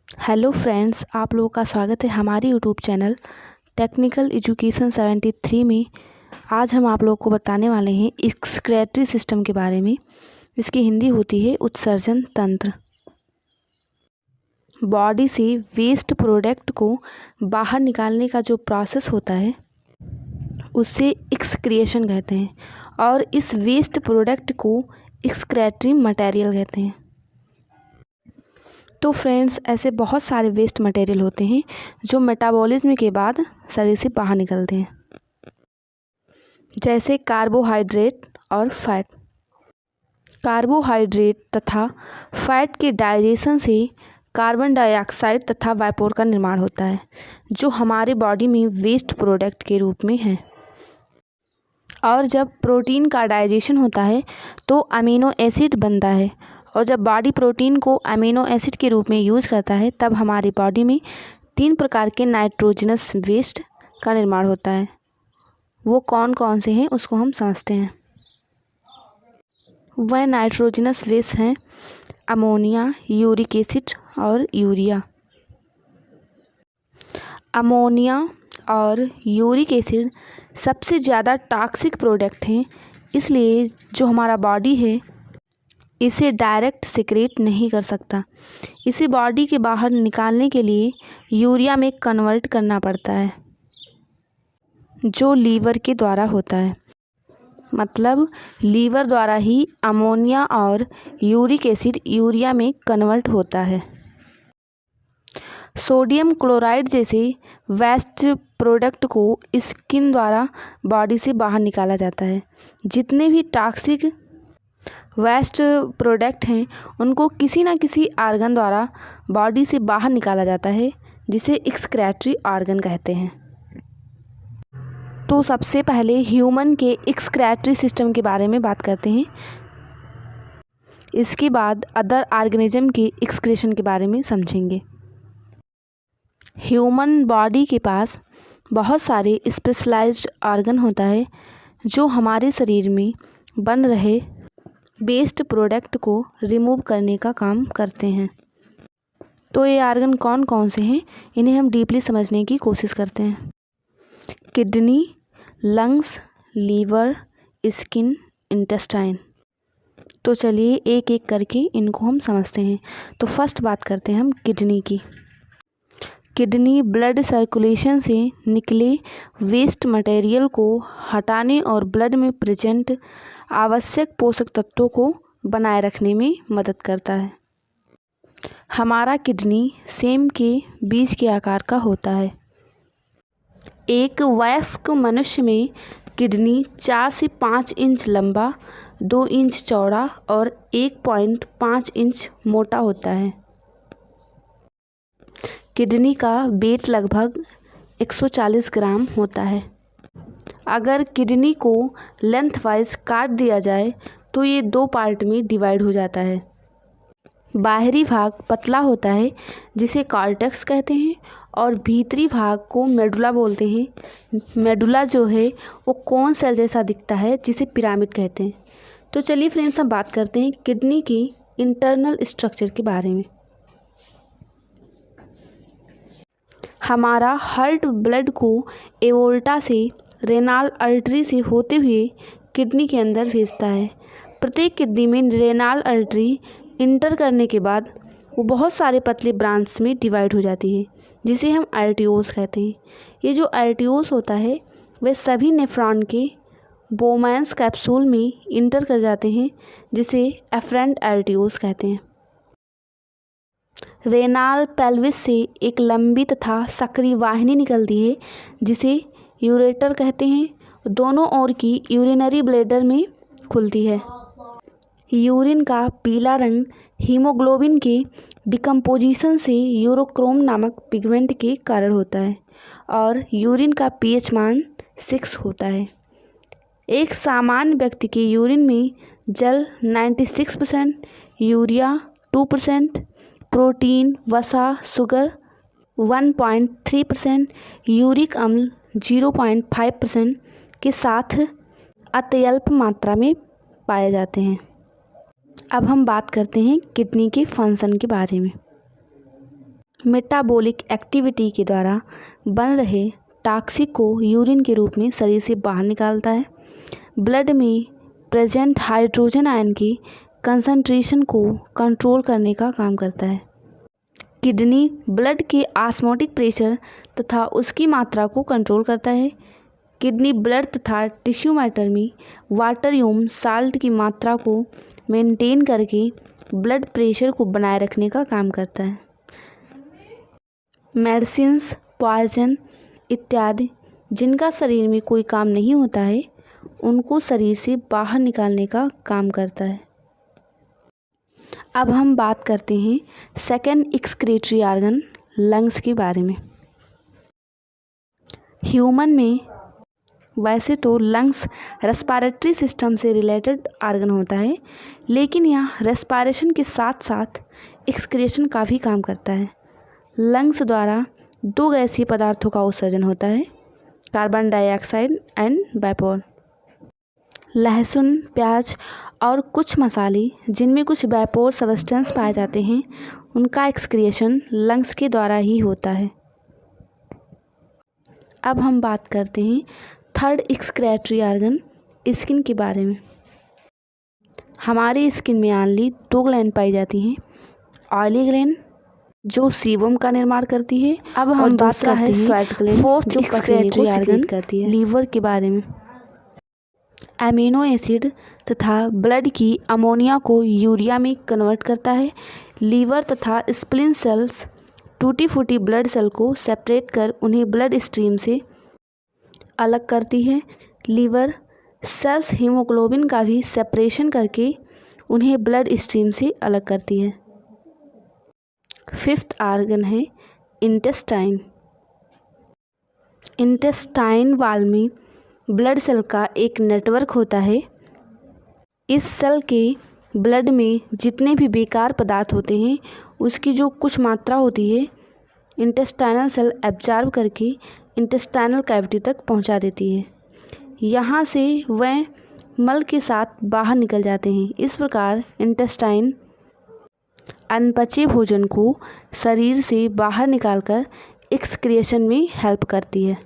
Hello friends, आप लोगों का स्वागत है हमारे यूट्यूब चैनल टेक्निकल एजुकेशन 73 में। आज हम आप लोगों को बताने वाले हैं एक्सक्रीटरी सिस्टम के बारे में। इसकी हिंदी होती है उत्सर्जन तंत्र। बॉडी से वेस्ट प्रोडक्ट को बाहर निकालने का जो प्रोसेस होता है उससे एक्सक्रिएशन कहते हैं, और इस वेस्ट प्रोडक्ट को एक्सक्रीटरी मटेरियल कहते हैं। तो फ्रेंड्स, ऐसे बहुत सारे वेस्ट मटेरियल होते हैं जो मेटाबॉलिज्म के बाद शरीर से बाहर निकलते हैं, जैसे कार्बोहाइड्रेट और फैट। कार्बोहाइड्रेट तथा फैट के डाइजेशन से कार्बन डाइऑक्साइड तथा वाइपोर का निर्माण होता है, जो हमारे बॉडी में वेस्ट प्रोडक्ट के रूप में है। और जब प्रोटीन का डाइजेशन होता है तो अमीनो एसिड बनता है, और जब बॉडी प्रोटीन को अमीनो एसिड के रूप में यूज़ करता है तब हमारी बॉडी में 3 प्रकार के नाइट्रोजनस वेस्ट का निर्माण होता है। वो कौन कौन से हैं उसको हम समझते हैं। वह नाइट्रोजनस वेस्ट हैं अमोनिया, यूरिक एसिड और यूरिया। अमोनिया और यूरिक एसिड सबसे ज़्यादा टॉक्सिक प्रोडक्ट हैं, इसलिए जो हमारा बॉडी है इसे डायरेक्ट सिक्रेट नहीं कर सकता। इसे बॉडी के बाहर निकालने के लिए यूरिया में कन्वर्ट करना पड़ता है, जो लीवर के द्वारा होता है। मतलब लीवर द्वारा ही अमोनिया और यूरिक एसिड यूरिया में कन्वर्ट होता है। सोडियम क्लोराइड जैसे वेस्ट प्रोडक्ट को स्किन द्वारा बॉडी से बाहर निकाला जाता है। जितने भी टॉक्सिक वेस्ट प्रोडक्ट हैं उनको किसी न किसी आर्गन द्वारा बॉडी से बाहर निकाला जाता है, जिसे एक्सक्रीटरी ऑर्गन कहते हैं। तो सबसे पहले ह्यूमन के एक्सक्रीटरी सिस्टम के बारे में बात करते हैं। इसके बाद अदर ऑर्गेनिज्म के एक्सक्रीशन के बारे में समझेंगे। ह्यूमन बॉडी के पास बहुत सारे स्पेशलाइज्ड ऑर्गन होता है जो हमारे शरीर में बन रहे वेस्ट प्रोडक्ट को रिमूव करने का काम करते हैं। तो ये ऑर्गन कौन कौन से हैं, इन्हें हम डीपली समझने की कोशिश करते हैं। Kidney, lungs, liver, skin, intestine. तो चलिए एक एक करके इनको हम समझते हैं। तो फर्स्ट बात करते हैं हम किडनी की। किडनी ब्लड सर्कुलेशन से निकले वेस्ट मटेरियल को हटाने और ब्लड में प्रेजेंट आवश्यक पोषक तत्वों को बनाए रखने में मदद करता है। हमारा किडनी सेम के बीज के आकार का होता है। एक वयस्क मनुष्य में किडनी 4 से 5 इंच लंबा, 2 इंच चौड़ा और 1.5 इंच मोटा होता है। किडनी का वेट लगभग 140 ग्राम होता है। अगर किडनी को लेंथ वाइज काट दिया जाए तो ये 2 पार्ट में डिवाइड हो जाता है। बाहरी भाग पतला होता है जिसे कॉर्टेक्स कहते हैं, और भीतरी भाग को मेडुला बोलते हैं। मेडुला जो है वो कोन सेल जैसा दिखता है जिसे पिरामिड कहते हैं। तो चलिए फ्रेंड्स, हम बात करते हैं किडनी की इंटरनल स्ट्रक्चर के बारे में। हमारा हार्ट ब्लड को एओर्टा से रेनाल आर्टरी से होते हुए किडनी के अंदर भेजता है। प्रत्येक किडनी में रेनाल आर्टरी इंटर करने के बाद वो बहुत सारे पतले ब्रांच में डिवाइड हो जाती है, जिसे हम आर्टियोल्स कहते हैं। ये जो आर्टियोल्स होता है वे सभी नेफ्रॉन के बोमैंस कैप्सूल में इंटर कर जाते हैं, जिसे एफरेंट आर्टियोल्स कहते हैं। रेनाल पेल्विस से एक लंबी तथा सक्रिय वाहिनी निकलती है जिसे यूरेटर कहते हैं। दोनों ओर की यूरिनरी ब्लैडर में खुलती है। यूरिन का पीला रंग हीमोग्लोबिन के डिकम्पोजिशन से यूरोक्रोम नामक पिगमेंट के कारण होता है, और यूरिन का पीएच मान 6 होता है। एक सामान्य व्यक्ति के यूरिन में जल 96%, यूरिया 2%, प्रोटीन, वसा, शुगर 1.3%, यूरिक अम्ल 0.5% के साथ अत्यल्प मात्रा में पाए जाते हैं। अब हम बात करते हैं किडनी के फंक्शन के बारे में। मेटाबॉलिक एक्टिविटी के द्वारा बन रहे टॉक्सिक को यूरिन के रूप में शरीर से बाहर निकालता है। ब्लड में प्रेजेंट हाइड्रोजन आयन की कंसंट्रेशन को कंट्रोल करने का काम करता है। किडनी ब्लड के ऑस्मोटिक प्रेशर तथा उसकी मात्रा को कंट्रोल करता है। किडनी ब्लड तथा टिश्यू मैटर में वाटर एवं साल्ट की मात्रा को मेंटेन करके ब्लड प्रेशर को बनाए रखने का काम करता है। मेडिसिन्स, पॉइजन इत्यादि जिनका शरीर में कोई काम नहीं होता है उनको शरीर से बाहर निकालने का काम करता है। अब हम बात करते हैं सेकेंड एक्सक्रीटरी ऑर्गन लंग्स के बारे में। ह्यूमन में वैसे तो लंग्स रेस्पिरेटरी सिस्टम से रिलेटेड ऑर्गन होता है, लेकिन यह रेस्पिरेशन के साथ साथ एक्सक्रीशन का भी काम करता है। लंग्स द्वारा दो गैसीय पदार्थों का उत्सर्जन होता है, कार्बन डाइऑक्साइड एंड वेपर। लहसुन, प्याज और कुछ मसाले जिनमें कुछ वेपर सब्सटेंस पाए जाते हैं उनका एक्सक्रिएशन लंग्स के द्वारा ही होता है। अब हम बात करते हैं थर्ड एक्सक्रीटरी ऑर्गन स्किन के बारे में। हमारी स्किन में ऑनली दो ग्लैंड पाई जाती हैं, ऑयली ग्लैंड जो सीबम का निर्माण करती है। अब हम बात करते हैं स्वेट ग्लैंड जो एक्सक्रीटरी ऑर्गन करती है। लीवर के बारे में एमिनो एसिड तथा ब्लड की अमोनिया को यूरिया में कन्वर्ट करता है। लीवर तथा स्प्लीन सेल्स टूटी फूटी ब्लड सेल को सेपरेट कर उन्हें ब्लड स्ट्रीम से अलग करती है। लीवर सेल्स हीमोग्लोबिन का भी सेपरेशन करके उन्हें ब्लड स्ट्रीम से अलग करती है। फिफ्थ ऑर्गन है इंटेस्टाइन। इंटेस्टाइन वॉल में ब्लड सेल का एक नेटवर्क होता है। इस सेल के ब्लड में जितने भी बेकार पदार्थ होते हैं उसकी जो कुछ मात्रा होती है इंटेस्टाइनल सेल एब्जॉर्ब करके इंटेस्टाइनल कैविटी तक पहुंचा देती है। यहाँ से वह मल के साथ बाहर निकल जाते हैं। इस प्रकार इंटेस्टाइन अनपचे भोजन को शरीर से बाहर निकालकर एक्सक्रिएशन में हेल्प करती है।